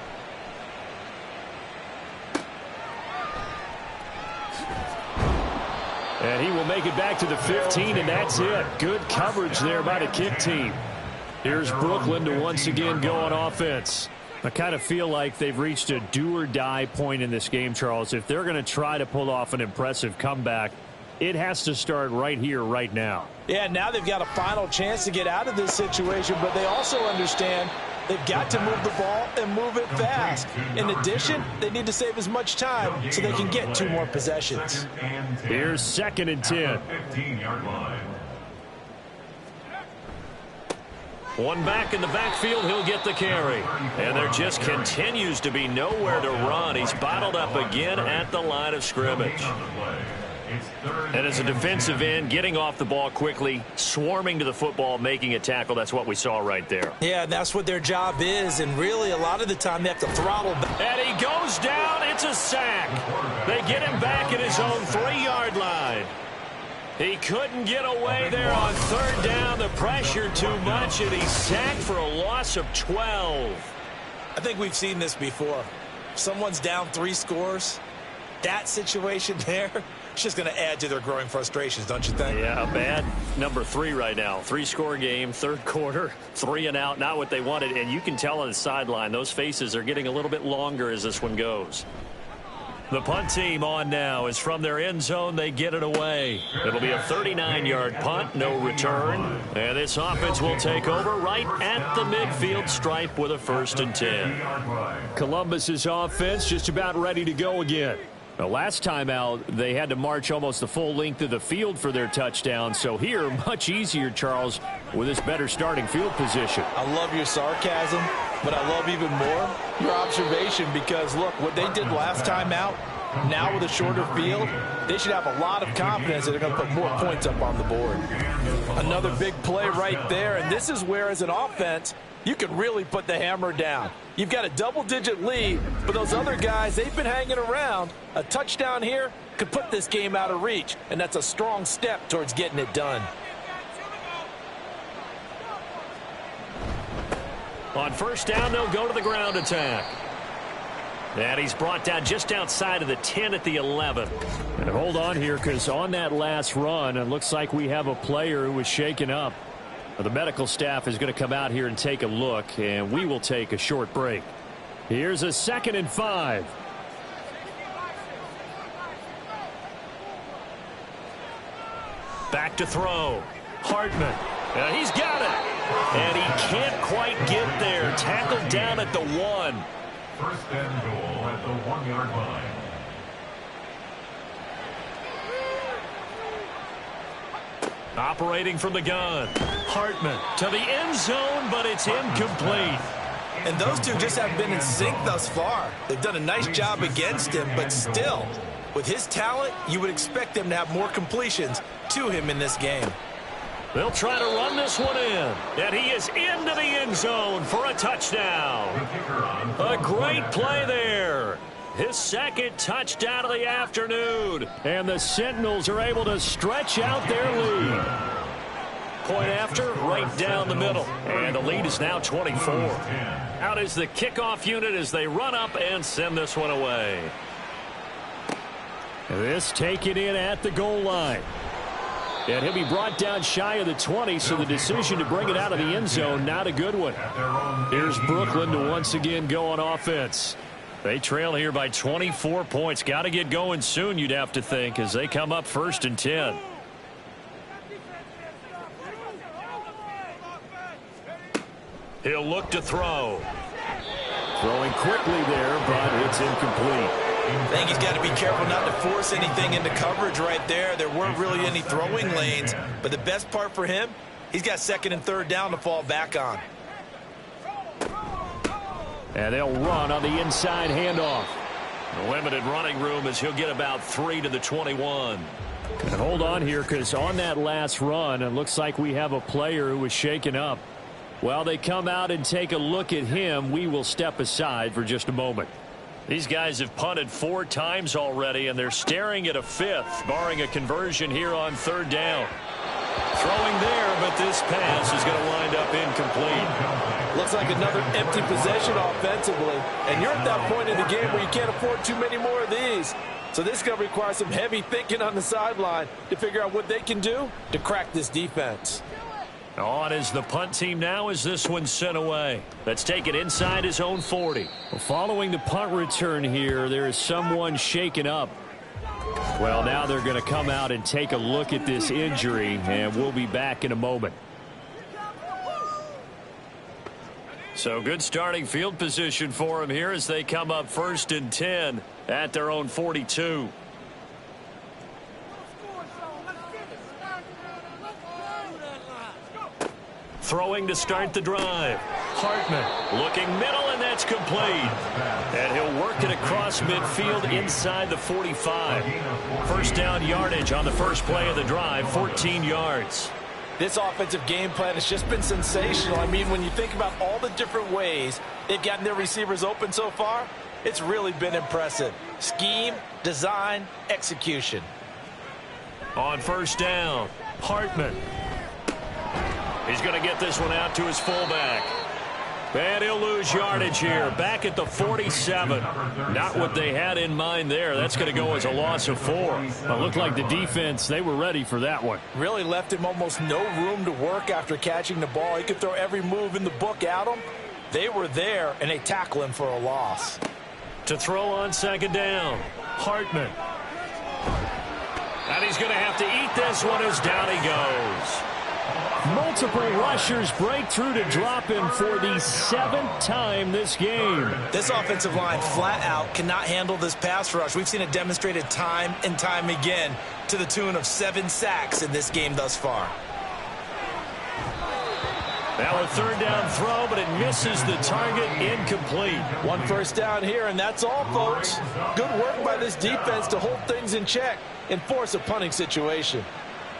And he will make it back to the 15, and that's it. Good coverage there by the kick team. Here's Brooklyn to once again go on offense. I kind of feel like they've reached a do-or-die point in this game, Charles. If they're going to try to pull off an impressive comeback, it has to start right here, right now. Yeah, now they've got a final chance to get out of this situation, but they also understand they've got to move the ball and move it fast. In addition, they need to save as much time so they can get 2 more possessions. Here's 2nd and 10. 15-yard line. One back in the backfield, he'll get the carry. And there just continues to be nowhere to run. He's bottled up again at the line of scrimmage. It's third And as a defensive end, getting off the ball quickly, swarming to the football, making a tackle, that's what we saw right there. Yeah, that's what their job is, and really a lot of the time they have to throttle back. And he goes down. It's a sack. They get him back at his own 3-yard line. He couldn't get away there on third down. The pressure too much, and he's sacked for a loss of 12. I think we've seen this before. Someone's down 3 scores. That situation there, it's just going to add to their growing frustrations, don't you think? Yeah, bad number 3 right now. 3-score game, third quarter, 3 and out, not what they wanted. And you can tell on the sideline, those faces are getting a little bit longer as this one goes. The punt team on now is from their end zone. They get it away. It'll be a 39-yard punt, no return. And this offense will take over right at the midfield stripe with a 1st and 10. Columbus's offense just about ready to go again. The last time out, they had to march almost the full length of the field for their touchdown. So here, much easier, Charles, with this better starting field position. I love your sarcasm, but I love even more your observation because, look, what they did last time out, now with a shorter field, they should have a lot of confidence that they're going to put more points up on the board. Another big play right there, and this is where, as an offense, you can really put the hammer down. You've got a double-digit lead, but those other guys, they've been hanging around. A touchdown here could put this game out of reach, and that's a strong step towards getting it done. On first down, they'll go to the ground attack. And he's brought down just outside of the 10 at the 11. And hold on here, because on that last run, it looks like we have a player who was shaken up. The medical staff is going to come out here and take a look, and we will take a short break. Here's a 2nd and 5. Back to throw. Hartman. He's got it. And he can't quite get there. Tackled down at the 1. 1st and goal at the 1-yard line. Operating from the gun. Hartman to the end zone, but it's incomplete. And those two just haven't been in sync thus far. They've done a nice job against him, but still, with his talent, you would expect them to have more completions to him in this game. They'll try to run this one in. And he is into the end zone for a touchdown. A great play there. His 2nd touchdown of the afternoon. And the Sentinels are able to stretch out their lead. Point after, right down the middle. And the lead is now 24. Out is the kickoff unit as they run up and send this one away. This taken in at the goal line. And he'll be brought down shy of the 20, so the decision to bring it out of the end zone, not a good one. Here's Brooklyn to once again go on offense. They trail here by 24 points. Got to get going soon, you'd have to think, as they come up 1st and 10. He'll look to throw. Throwing quickly there, but it's incomplete. I think he's got to be careful not to force anything into coverage right there. There weren't really any throwing lanes, but the best part for him, he's got 2nd and 3rd down to fall back on. And they'll run on the inside handoff. Limited running room as he'll get about 3 to the 21. And hold on here, because on that last run, it looks like we have a player who was shaken up. While they come out and take a look at him, we will step aside for just a moment. These guys have punted 4 times already, and they're staring at a 5th, barring a conversion here on 3rd down. Throwing there, but this pass is going to wind up incomplete. Looks like another empty possession offensively, and you're at that point in the game where you can't afford too many more of these. So this is going to require some heavy thinking on the sideline to figure out what they can do to crack this defense. On is the punt team now as this one's sent away. Let's take it inside his own 40. Well, following the punt return here, there is someone shaken up. Well, now they're going to come out and take a look at this injury, and we'll be back in a moment. So good starting field position for him here as they come up 1st and 10 at their own 42. Throwing to start the drive. Hartman looking middle and that's complete. And he'll work it across midfield inside the 45. First down yardage on the first play of the drive, 14 yards. This offensive game plan has just been sensational. I mean, when you think about all the different ways they've gotten their receivers open so far, it's really been impressive. Scheme, design, execution. On first down, Hartman. He's going to get this one out to his fullback. And he'll lose yardage here. Back at the 47. Not what they had in mind there. That's going to go as a loss of 4. It looked like the defense, they were ready for that one. Really left him almost no room to work after catching the ball. He could throw every move in the book at him. They were there, and they tackle him for a loss. To throw on second down, Hartman. And he's going to have to eat this one as down he goes. Multiple rushers break through to drop him for the 7th time this game. This offensive line flat out cannot handle this pass rush. We've seen it demonstrated time and time again to the tune of 7 sacks in this game thus far. Now a third down throw, but it misses the target, incomplete. 1 first down here, and that's all, folks. Good work by this defense to hold things in check and force a punting situation.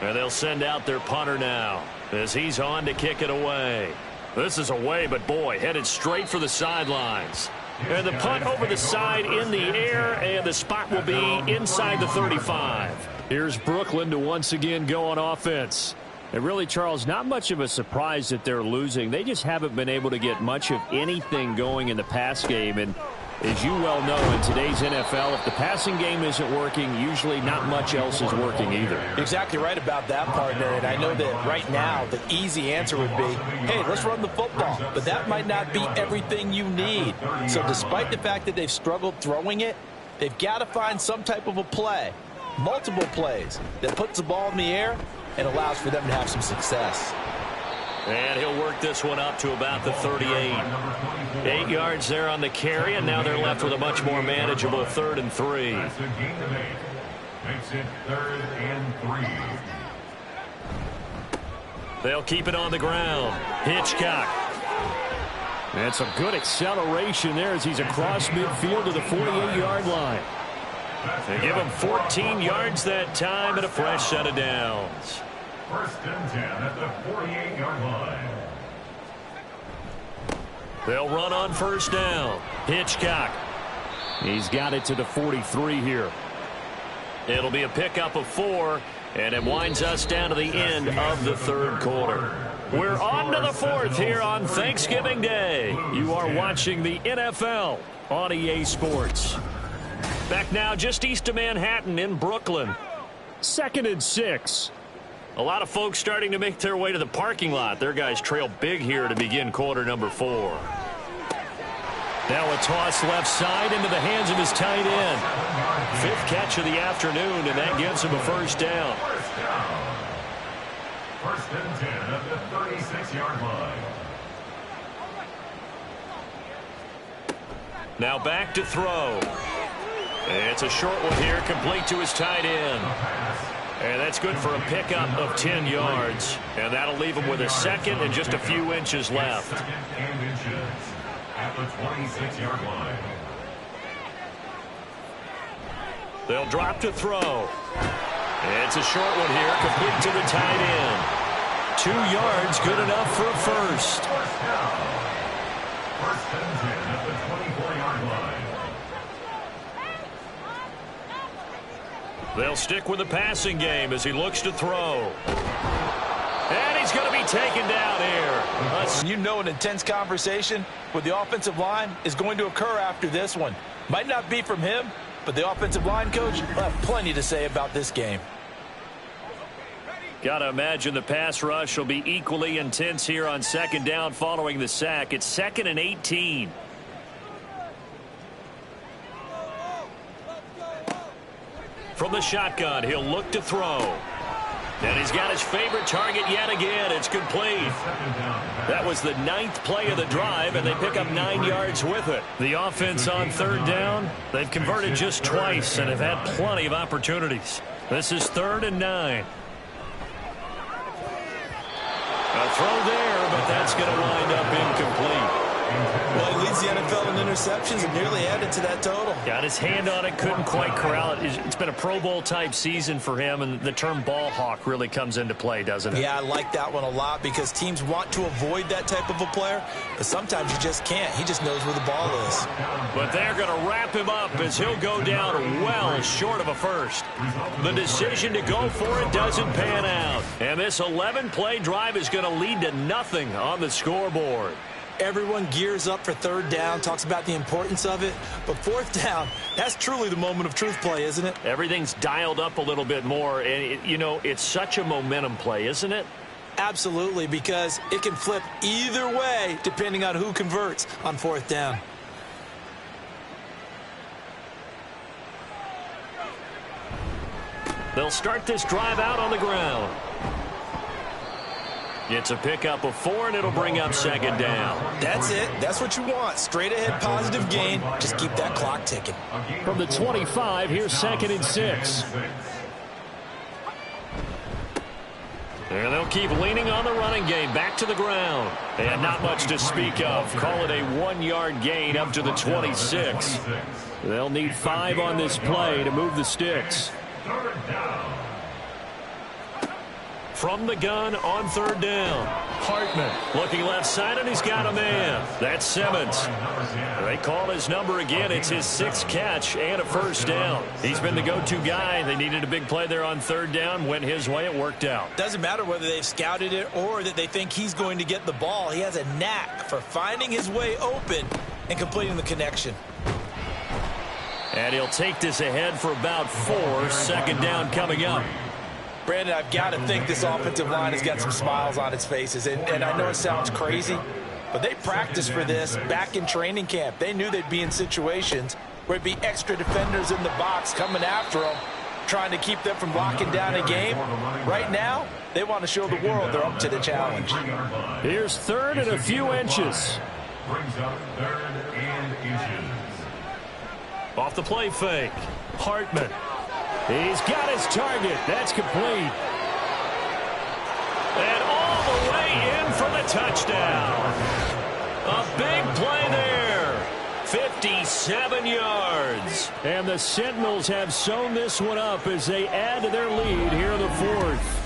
And they'll send out their punter now as he's on to kick it away. This is away, but boy, headed straight for the sidelines. And the punt over the side in the air, and the spot will be inside the 35. Here's Brooklyn to once again go on offense. And really, Charles, not much of a surprise that they're losing. They just haven't been able to get much of anything going in the pass game. And as you well know, in today's NFL, if the passing game isn't working, usually not much else is working either. Exactly right about that, partner. And I know that right now the easy answer would be, hey, let's run the football. But that might not be everything you need. So despite the fact that they've struggled throwing it, they've got to find some type of a play, multiple plays, that puts the ball in the air and allows for them to have some success. And he'll work this one up to about the 38. 8 yards there on the carry, and now they're left with a much more manageable 3rd and 3. That's a gain to make. Makes it 3rd and 3. They'll keep it on the ground. Hitchcock. And some good acceleration there as he's across midfield to the 48-yard line. They give him 14 yards that time and a fresh set of downs. 1st and 10 at the 48-yard line. They'll run on first down. Hitchcock. He's got it to the 43 here. It'll be a pickup of 4, and it winds us down to the end of the 3rd quarter. We're on to the 4th here on Thanksgiving Day. You are watching the NFL on EA Sports. Back now just east of Manhattan in Brooklyn. 2nd and 6. A lot of folks starting to make their way to the parking lot. Their guys trail big here to begin quarter number 4. Now a toss left side into the hands of his tight end. 5th catch of the afternoon, and that gives him a first down. 1st and 10 at the 36-yard line. Now back to throw. It's a short one here, complete to his tight end. And that's good for a pickup of 10 yards. And that'll leave him with a 2nd and just a few inches left. 2nd and inches at the 26-yard line. They'll drop to throw. It's a short one here, complete to the tight end. 2 yards, good enough for a first. 1st down. 1st and 10 at the 24-yard line. They'll stick with the passing game as he looks to throw. And he's going to be taken down here. You know an intense conversation with the offensive line is going to occur after this one. Might not be from him, but the offensive line coach will have plenty to say about this game. Got to imagine the pass rush will be equally intense here on 2nd down following the sack. It's 2nd and 18. From the shotgun, he'll look to throw. And he's got his favorite target yet again. It's complete. That was the 9th play of the drive, and they pick up 9 yards with it. The offense on 3rd down, they've converted just twice and have had plenty of opportunities. This is 3rd and 9. A throw there, but that's going to wind up incomplete. Well, he leads the NFL interceptions have nearly added to that total. Got his hand on it, couldn't quite corral it. It's been a Pro Bowl-type season for him, and the term ball hawk really comes into play, doesn't it? Yeah, I like that one a lot because teams want to avoid that type of a player, but sometimes you just can't. He just knows where the ball is. But they're going to wrap him up as he'll go down well short of a first. The decision to go for it doesn't pan out, and this 11-play drive is going to lead to nothing on the scoreboard. Everyone gears up for third down, talks about the importance of it. But fourth down, that's truly the moment of truth play, isn't it? Everything's dialed up a little bit more. And, it's such a momentum play, isn't it? Absolutely, because it can flip either way depending on who converts on fourth down. They'll start this drive out on the ground. It's a pickup of 4, and it'll bring up second down. That's it. That's what you want. Straight ahead positive gain. Just keep that clock ticking. From the 25, here's 2nd and 6. And they'll keep leaning on the running game. Back to the ground. And not much to speak of. Call it a 1-yard gain up to the 26. They'll need 5 on this play to move the sticks. Third down. From the gun on third down. Hartman looking left side, and he's got a man. That's Simmons. They call his number again. It's his 6th catch and a first down. He's been the go-to guy. They needed a big play there on third down. Went his way. It worked out. Doesn't matter whether they've scouted it or that they think he's going to get the ball. He has a knack for finding his way open and completing the connection. And he'll take this ahead for about 4. Second down coming up. Brandon, I've got to think this offensive line has got some smiles on its faces. And I know it sounds crazy, but they practiced for this back in training camp. They knew they'd be in situations where it'd be extra defenders in the box coming after them, trying to keep them from locking down a game. Right now, they want to show the world they're up to the challenge. Here's 3rd and a few inches. Brings up 3rd and inches. Off the play fake. Hartman. He's got his target. That's complete. And all the way in for the touchdown. A big play there. 57 yards. And the Sentinels have sewn this one up as they add to their lead here in the 4th.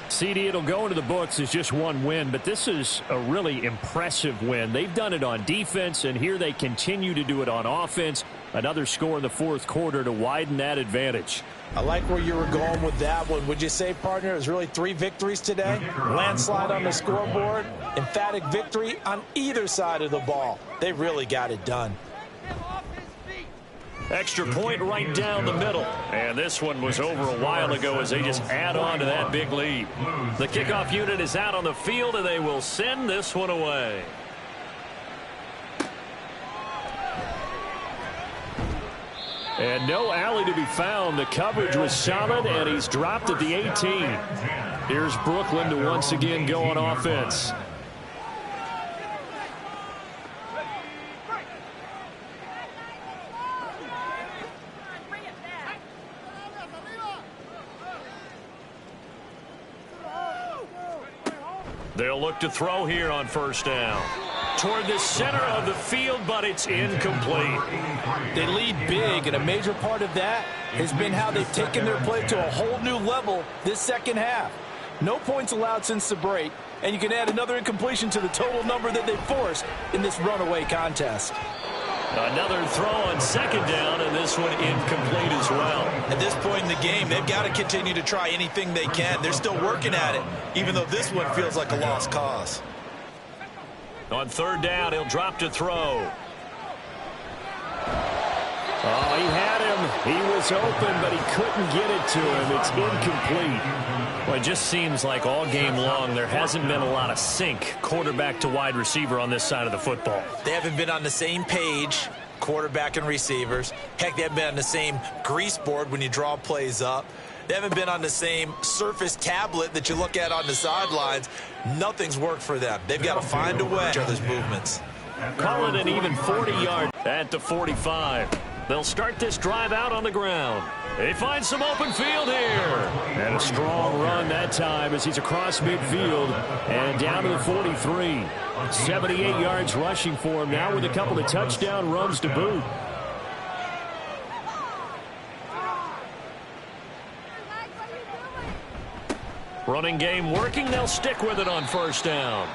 CD, it'll go into the books as just one win, but this is a really impressive win. They've done it on defense, and here they continue to do it on offense. Another score in the 4th quarter to widen that advantage. I like where you were going with that one. Would you say, partner, it was really 3 victories today? Landslide on the scoreboard, emphatic victory on either side of the ball. They really got it done. Extra point right down the middle. And this one was over a while ago as they just add on to that big lead. The kickoff unit is out on the field, and they will send this one away. And no alley to be found. The coverage was solid, and he's dropped at the 18. Here's Brooklyn to once again go on offense. They'll look to throw here on first down. Toward the center of the field, but it's incomplete. They lead big, and a major part of that has been how they've taken their play to a whole new level this second half. No points allowed since the break, and you can add another incompletion to the total number that they forced in this runaway contest. Another throw on second down, and this one incomplete as well. At this point in the game, they've got to continue to try anything they can. They're still working at it, even though this one feels like a lost cause. On third down, he'll drop to throw. Oh, he had him. He was open, but he couldn't get it to him. It's incomplete. Well, it just seems like all game long there hasn't been a lot of sync quarterback to wide receiver on this side of the football. They haven't been on the same page, quarterback and receivers. Heck, they haven't been on the same grease board when you draw plays up. They haven't been on the same Surface tablet that you look at on the sidelines. Nothing's worked for them. They've got to find a way. Each other's movements. Call it an even 40-yard at the 45. They'll start this drive out on the ground. They find some open field here. And a strong run that time as he's across midfield and down to the 43. 78 yards rushing for him now with a couple of touchdown runs to boot. Running game working. They'll stick with it on first down.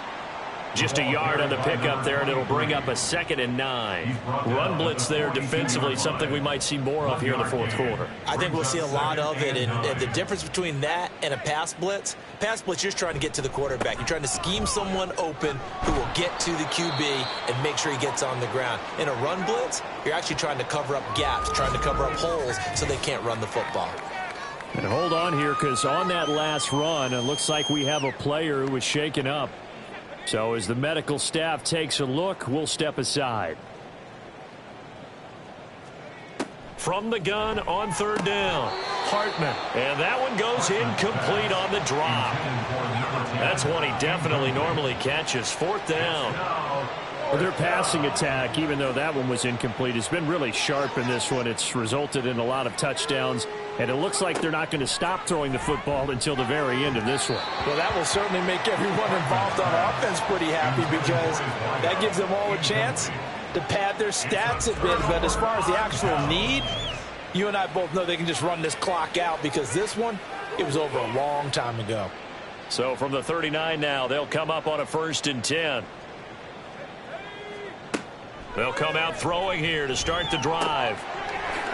Just a yard on the pickup there, and it'll bring up a 2nd and 9. Run blitz there defensively, something we might see more of here in the fourth quarter. I think we'll see a lot of it, and the difference between that and a pass blitz, you're just trying to get to the quarterback. You're trying to scheme someone open who will get to the QB and make sure he gets on the ground. In a run blitz, you're actually trying to cover up gaps, trying to cover up holes so they can't run the football. And hold on here, because on that last run, it looks like we have a player who was shaken up. So as the medical staff takes a look, we'll step aside. From the gun on third down, Hartman. And that one goes incomplete on the drop. That's one he definitely normally catches. 4th down. Well, their passing attack, even though that one was incomplete, has been really sharp in this one. It's resulted in a lot of touchdowns, and it looks like they're not going to stop throwing the football until the very end of this one. Well, that will certainly make everyone involved on offense pretty happy, because that gives them all a chance to pad their stats a bit. But as far as the actual need, you and I both know they can just run this clock out, because this one, it was over a long time ago. So from the 39 now, they'll come up on a 1st and 10. They'll come out throwing here to start the drive.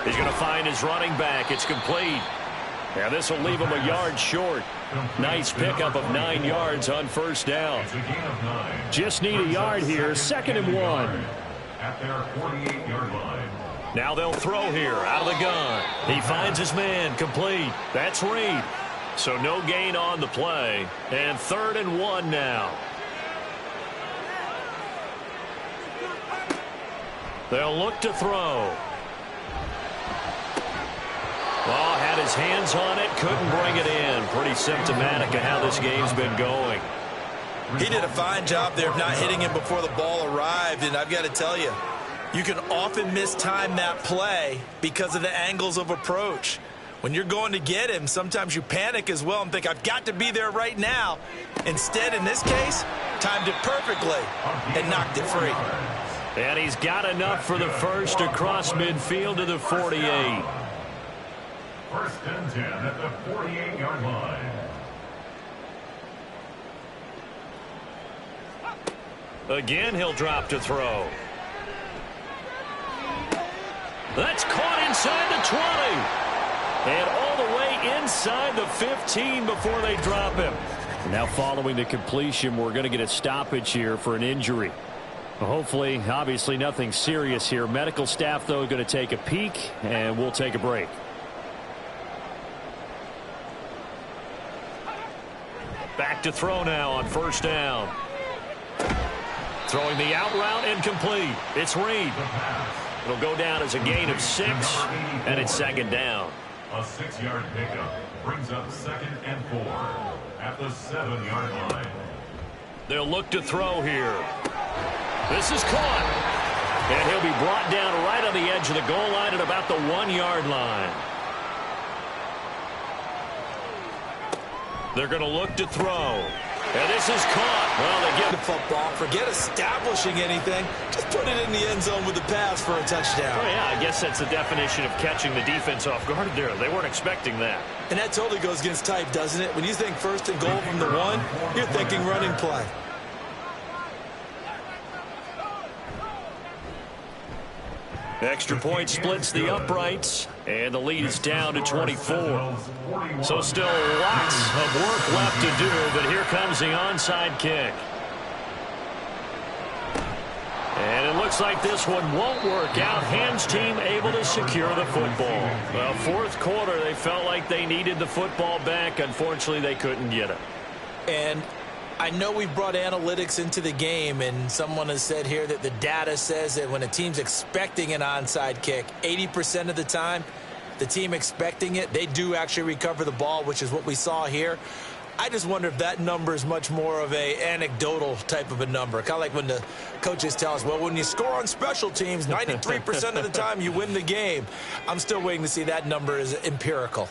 He's going to find his running back. It's complete. Now this will leave him a yard short. Nice pickup of 9 yards on first down. Just need a yard here. 2nd and 1. At their 48-yard line. Now they'll throw here out of the gun. He finds his man. Complete. That's Reed. So no gain on the play. And 3rd and 1 now. They'll look to throw. Oh, had his hands on it, couldn't bring it in. Pretty symptomatic of how this game's been going. He did a fine job there of not hitting him before the ball arrived, and I've got to tell you, you can often mistime that play because of the angles of approach. When you're going to get him, sometimes you panic as well and think, I've got to be there right now. Instead, in this case, timed it perfectly and knocked it free. And he's got enough for the first across midfield to the 48. 1st and 10 at the 48-yard line. Again, he'll drop to throw. That's caught inside the 20. And all the way inside the 15 before they drop him. Now following the completion, we're going to get a stoppage here for an injury. Hopefully, obviously nothing serious here. Medical staff, though, going to take a peek, and we'll take a break. Back to throw now on first down. Throwing the out route, incomplete. It's Reed. It'll go down as a gain of 6, and it's 2nd down. A 6-yard pickup brings up 2nd and 4 at the 7-yard line. They'll look to throw here. This is caught. And he'll be brought down right on the edge of the goal line at about the 1-yard line. They're going to look to throw. And this is caught. Well, they get The football, forget establishing anything. Just put it in the end zone with the pass for a touchdown. Oh, yeah, I guess that's the definition of catching the defense off guard there. They weren't expecting that. And that totally goes against type, doesn't it? When you think 1st and goal from the 1, you're thinking running play. Extra point splits the uprights, and the lead is down to 24. So still lots of work left to do, but here comes the onside kick. And it looks like this one won't work out. Hands team able to secure the football. Well, 4th quarter, they felt like they needed the football back. Unfortunately, they couldn't get it. And I know we brought analytics into the game, and someone has said here that the data says that when a team's expecting an onside kick, 80% of the time, the team expecting it, they do actually recover the ball, which is what we saw here. I just wonder if that number is much more of a anecdotal type of a number. Kind of like when the coaches tell us, well, when you score on special teams, 93% of the time you win the game. I'm still waiting to see that number is empirical.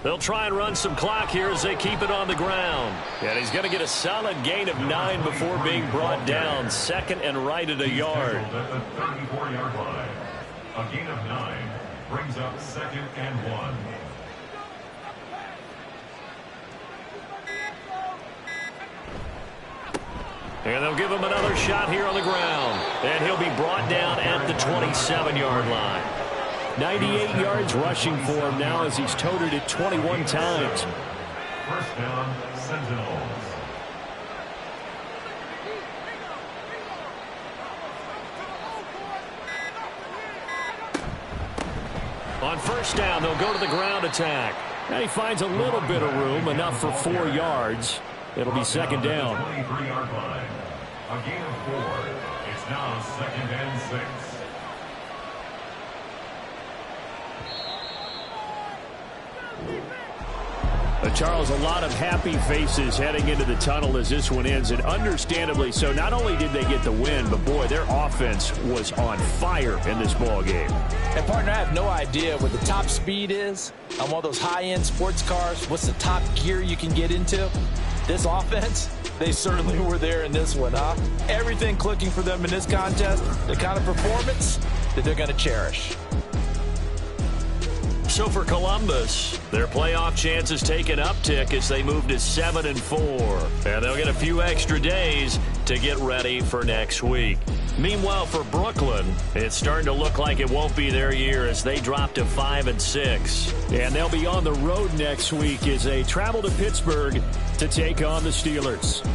They'll try and run some clock here as they keep it on the ground. And he's going to get a solid gain of 9 before being brought down. Second and right at a yard. At the 34-yard line. A gain of 9 brings up 2nd and 1. And they'll give him another shot here on the ground. And he'll be brought down at the 27-yard line. 98 yards rushing for him now as he's toted it 21 times. First down, Sentinels. On first down, they'll go to the ground attack. And he finds a little bit of room, enough for 4 yards. It'll be second down. 23-yard line. A gain of 4. It's now 2nd and 6. Charles, a lot of happy faces heading into the tunnel as this one ends, and understandably so. Not only did they get the win, but boy, their offense was on fire in this ball game. And partner, I have no idea what the top speed is on one of those high-end sports cars. What's the top gear you can get into? This offense, they certainly were there in this one, huh? Everything clicking for them in this contest, the kind of performance that they're going to cherish. So for Columbus, their playoff chances take an uptick as they move to 7-4. And they'll get a few extra days to get ready for next week. Meanwhile, for Brooklyn, it's starting to look like it won't be their year as they drop to 5-6. And they'll be on the road next week as they travel to Pittsburgh to take on the Steelers.